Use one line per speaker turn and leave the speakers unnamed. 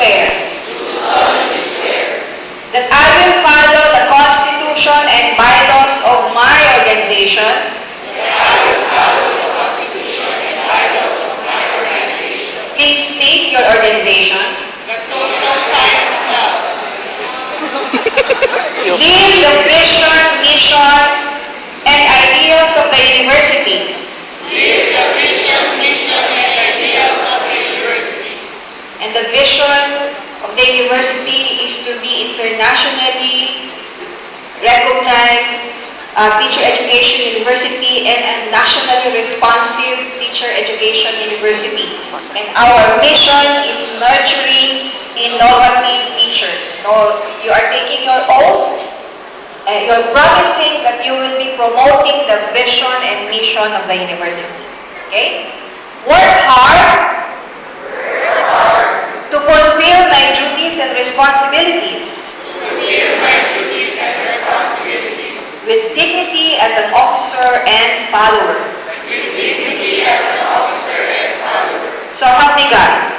swear that I will follow the Constitution and bylaws of my organization. Please state your organization.
The Social Science Club.
Live the vision, mission, and ideals of the university.
Live the vision, mission, and ideals of the university.
And the vision of the university is to be internationally recognized teacher education university and a nationally responsive teacher education university. And our mission is nurturing innovative teachers. So you are taking your oath, you're promising that you will be promoting the vision and mission of the university. Okay? Work hard to fulfill my duties and responsibilities with dignity as an officer and follower. So help me God.